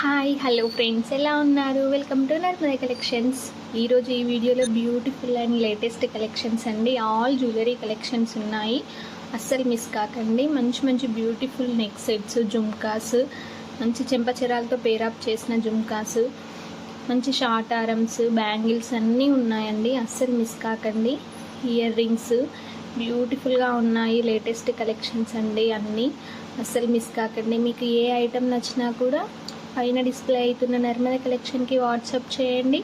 Hi hello friends, ఎలా ఉన్నారు? Welcome to Narmada collections. ఈరోజు ఈ వీడియోలో బ్యూటిఫుల్ అండ్ లేటెస్ట్ కలెక్షన్స్ అండి. ఆల్ జ్యువెలరీ కలెక్షన్స్ ఉన్నాయి, అస్సలు మిస్ కాకండి. మంచి మంచి బ్యూటిఫుల్ నెక్ సెట్స్, జుమ్కాస్, మంచి చెంపచెరాలతో పేరప్ చేసిన జుమ్కాస్, మంచి షార్ట్ ఆరమ్స్, బ్యాంగిల్స్ అన్నీ ఉన్నాయండి, అస్సలు మిస్ కాకండి. ఇయర్ రింగ్స్ బ్యూటిఫుల్గా ఉన్నాయి, లేటెస్ట్ కలెక్షన్స్ అండి అన్నీ, అస్సలు మిస్ కాకండి. మీకు ఏ ఐటెం నచ్చినా కూడా పైన డిస్ప్లే అవుతున్న నర్మదా కలెక్షన్కి వాట్సాప్ చేయండి.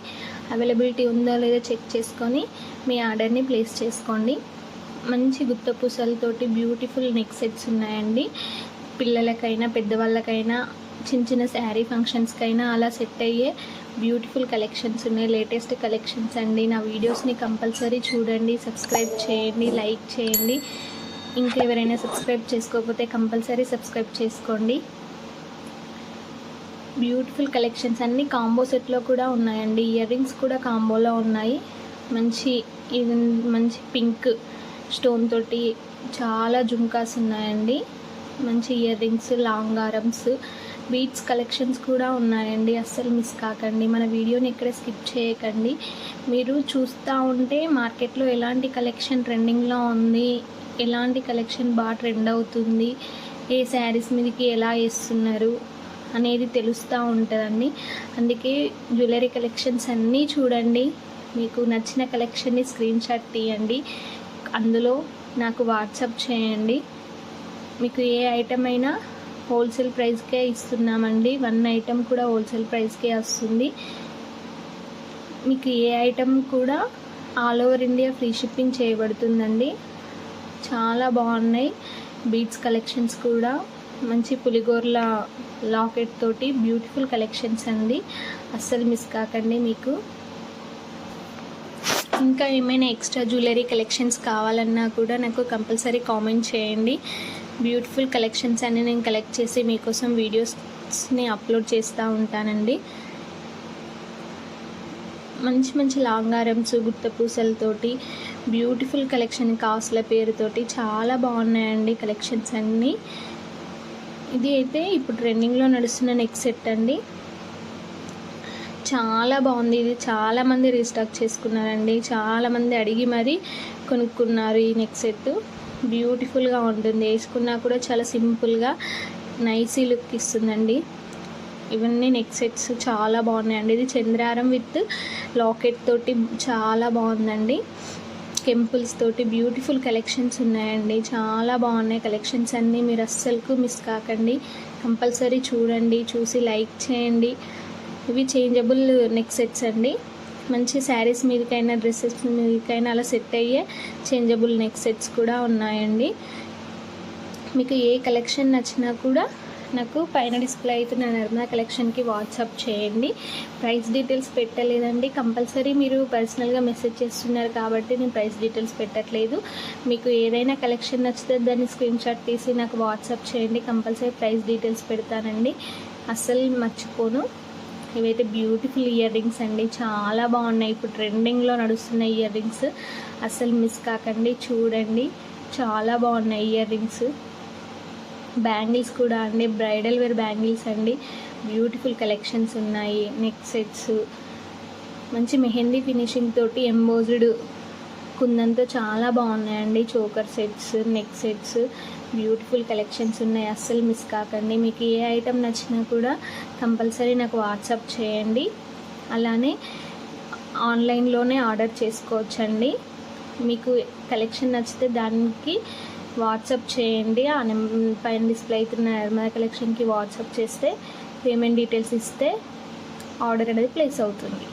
అవైలబిలిటీ ఉందో లేదో చెక్ చేసుకొని మీ ఆర్డర్ని ప్లేస్ చేసుకోండి. మంచి గుత్త పూసలతోటి బ్యూటిఫుల్ నెక్ సెట్స్ ఉన్నాయండి. పిల్లలకైనా పెద్దవాళ్ళకైనా చిన్న చిన్న శారీ ఫంక్షన్స్కైనా అలా సెట్ అయ్యే బ్యూటిఫుల్ కలెక్షన్స్ ఉన్నాయి, లేటెస్ట్ కలెక్షన్స్ అండి. నా వీడియోస్ని కంపల్సరీ చూడండి, సబ్స్క్రైబ్ చేయండి, లైక్ చేయండి. ఇంకెవరైనా సబ్స్క్రైబ్ చేసుకోకపోతే కంపల్సరీ సబ్స్క్రైబ్ చేసుకోండి. బ్యూటిఫుల్ కలెక్షన్స్ అన్నీ కాంబో సెట్లో కూడా ఉన్నాయండి. ఇయర్ రింగ్స్ కూడా కాంబోలో ఉన్నాయి. మంచి పింక్ స్టోన్ తోటి చాలా జుమ్కాస్ ఉన్నాయండి. మంచి ear rings, long arms, beats collections కూడా ఉన్నాయండి, అస్సలు మిస్ కాకండి. మన వీడియోని ఎక్కడ స్కిప్ చేయకండి. మీరు చూస్తూ ఉంటే మార్కెట్లో ఎలాంటి కలెక్షన్ ట్రెండింగ్లో ఉంది, ఎలాంటి కలెక్షన్ బాగా ట్రెండ్ అవుతుంది, ఏ శారీస్ మీదకి ఎలా వేస్తున్నారు అనేది తెలుస్తూ ఉంటుందండి. అందుకే జ్యువెలరీ కలెక్షన్స్ అన్నీ చూడండి. మీకు నచ్చిన కలెక్షన్ని స్క్రీన్ షాట్ తీయండి, అందులో నాకు వాట్సాప్ చేయండి. మీకు ఏ ఐటమ్ అయినా హోల్సేల్ ప్రైస్కే ఇస్తున్నామండి. 1 ఐటమ్ కూడా హోల్సేల్ ప్రైస్కే వస్తుంది. మీకు ఏ ఐటమ్ కూడా all over India free shipping చేయబడుతుందండి. చాలా బాగున్నాయి బీడ్స్ కలెక్షన్స్ కూడా. మంచి పులిగోర్ల లాకెట్ తోటి బ్యూటిఫుల్ కలెక్షన్స్ అండి, అస్సలు మిస్ కాకండి. మీకు ఇంకా ఏమైనా ఎక్స్ట్రా జ్యువెలరీ కలెక్షన్స్ కావాలన్నా కూడా నాకు కంపల్సరీ కామెంట్ చేయండి. బ్యూటిఫుల్ కలెక్షన్స్ అన్ని నేను కలెక్ట్ చేసి మీకోసం వీడియోస్ని అప్లోడ్ చేస్తూ ఉంటానండి. మంచి మంచి లాంగ్ ఆరమ్స్, గుత్త పూసలతోటి బ్యూటిఫుల్ కలెక్షన్, కాస్ట్ల పేరుతోటి చాలా బాగున్నాయండి కలెక్షన్స్ అన్నీ. ఇది అయితే ఇప్పుడు ట్రెండింగ్లో నడుస్తున్న నెక్ సెట్ అండి, చాలా బాగుంది. ఇది చాలామంది రీస్టాక్ చేసుకున్నారండి, చాలామంది అడిగి మరీ కొనుక్కున్నారు. ఈ నెక్ సెట్ బ్యూటిఫుల్గా ఉంటుంది, వేసుకున్నా కూడా చాలా సింపుల్గా నైసీ లుక్ ఇస్తుందండి. ఇవన్నీ నెక్ సెట్స్ చాలా బాగున్నాయండి. ఇది చంద్రారం విత్ లాకెట్ తోటి చాలా బాగుందండి. కెంపుల్స్ తోటి బ్యూటిఫుల్ కలెక్షన్స్ ఉన్నాయండి, చాలా బాగున్నాయి కలెక్షన్స్ అన్నీ. మీరు అస్సలు మిస్ కాకండి, కంపల్సరీ చూడండి, చూసి లైక్ చేయండి. ఇవి చేంజబుల్ నెక్ సెట్స్ అండి. మంచి శారీస్ మీదకైనా డ్రెస్సెస్ మీదకైనా అలా సెట్ అయ్యే చేంజబుల్ నెక్ సెట్స్ కూడా ఉన్నాయండి. మీకు ఏ కలెక్షన్ నచ్చినా కూడా నాకు పైన డిస్ప్లే అవుతున్న నర్మదా కలెక్షన్కి వాట్సాప్ చేయండి. ప్రైస్ డీటెయిల్స్ పెట్టలేదండి, కంపల్సరీ మీరు పర్సనల్గా మెసేజ్ చేస్తున్నారు కాబట్టి నేను ప్రైస్ డీటెయిల్స్ పెట్టట్లేదు. మీకు ఏదైనా కలెక్షన్ నచ్చితే దాన్ని స్క్రీన్ షాట్ తీసి నాకు వాట్సాప్ చేయండి, కంపల్సరీ ప్రైస్ డీటెయిల్స్ పెడతానండి, అస్సలు మర్చిపోను. ఇవైతే బ్యూటిఫుల్ ఇయర్ రింగ్స్ అండి, చాలా బాగున్నాయి. ఇప్పుడు ట్రెండింగ్లో నడుస్తున్న ఇయర్ రింగ్స్, అస్సలు మిస్ కాకండి, చూడండి, చాలా బాగున్నాయి ఇయర్ రింగ్స్. బ్యాంగిల్స్ కూడా అండి, బ్రైడల్ వేర్ బ్యాంగిల్స్ అండి, బ్యూటిఫుల్ కలెక్షన్స్ ఉన్నాయి. నెక్ సెట్స్ మంచి మెహందీ ఫినిషింగ్ తోటి ఎంబోజ్డ్ కుందంతో చాలా బాగున్నాయండి. Choker sets, neck sets, beautiful collections ఉన్నాయి, అస్సలు మిస్ కాకండి. మీకు ఏ ఐటెం నచ్చినా కూడా కంపల్సరీ నాకు వాట్సాప్ చేయండి. అలానే ఆన్లైన్లోనే ఆర్డర్ చేసుకోవచ్చండి. మీకు కలెక్షన్ నచ్చితే దానికి వాట్సాప్ చేయండి. ఆ పైన డిస్ప్లే అవుతున్న నర్మదా కలెక్షన్కి వాట్సాప్ చేస్తే పేమెంట్ డీటెయిల్స్ ఇస్తే ఆర్డర్ అనేది ప్లేస్ అవుతుంది.